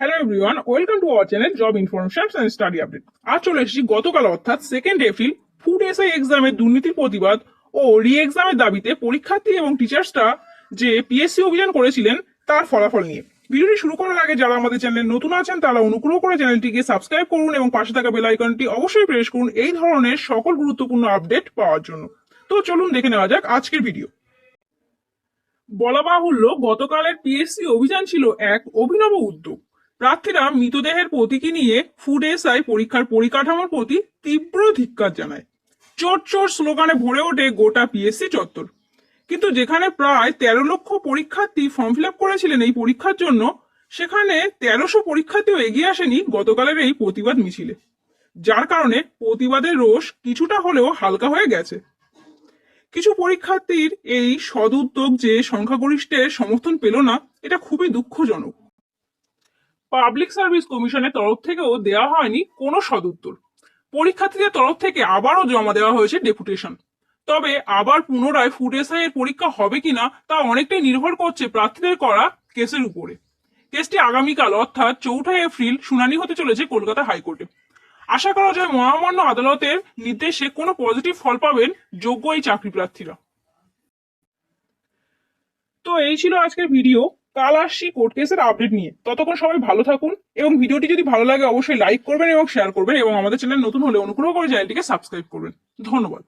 Hello everyone, welcome to our channel job information and study update. আজ চলে এসেছি গতকাল অর্থাৎ 2 এপ্রিল ফুড এসআই এক্সামের দুর্নীতির প্রতিবাদ ও রি এক্সামের দাবিতে পরীক্ষার্থী এবং টিচার্সরা যে পিএসসি অভিযান করেছিলেন তার ফলাফল নিয়ে। ভিডিওটি শুরু করার আগে যারা আমাদের চ্যানেলে নতুন আছেন তারা অনুগ্রহ করে চ্যানেলটিকে সাবস্ক্রাইব করুন এবং পাশে থাকা বেল আইকনটি অবশ্যই প্রেস করুন এই ধরনের সকল গুরুত্বপূর্ণ আপডেট পাওয়ার জন্য। তো চলুন দেখে নেওয়া যাক আজকের ভিডিও। বলা বাহুল্য, গতকালের পিএসসি অভিযান ছিল এক অভিনব উদ্যোগ। প্রার্থীরা মৃতদেহের প্রতীকী নিয়ে ফুড এসআই পরীক্ষার পরিকাঠামোর প্রতি তীব্র ধিক্কার জানায়। চোর চোর স্লোগানে ভরে ওঠে গোটা পিএসসি চত্বর। কিন্তু যেখানে প্রায় 13 লক্ষ পরীক্ষার্থী ফর্ম ফিল আপ করেছিলেন এই পরীক্ষার জন্য, সেখানে 1300 পরীক্ষার্থীও এগিয়ে আসেনি গতকালের এই প্রতিবাদ মিছিলে, যার কারণে প্রতিবাদের রোষ কিছুটা হলেও হালকা হয়ে গেছে। কিছু পরীক্ষার্থীর এই সদুদ্যোগ যে সংখ্যাগরিষ্ঠের সমর্থন পেল না, এটা খুবই দুঃখজনক। পাবলিক সার্ভিস কমিশনের তরফ থেকেও দেওয়া হয়নি কোনো সদুত্তর। পরীক্ষার্থীদের তরফ থেকে আবারও জমা দেওয়া হয়েছে ডেপুটেশন। তবে আবার পুনরায় ফুড এসআই এর পরীক্ষা হবে কিনা তা অনেকটাই নির্ভর করছে প্রার্থীদের করা কেসের উপরে। কেসটি আগামীকাল অর্থাৎ 4 এপ্রিল শুনানি হতে চলেছে কলকাতা হাইকোর্টে। আশা করা যায় মহামান্য আদালতের নির্দেশে কোনো পজিটিভ ফল পাবেন যোগ্য এই চাকরি প্রার্থীরা। তো এই ছিল আজকের ভিডিও। কাল আসছি কোর্ট কেসের আপডেট নিয়ে। ততক্ষণ সবাই ভালো থাকুন এবং ভিডিওটি যদি ভালো লাগে অবশ্যই লাইক করবেন এবং শেয়ার করবেন এবং আমাদের চ্যানেল নতুন হলে অনুগ্রহ করে চ্যানেলটিকে সাবস্ক্রাইব করবেন। ধন্যবাদ।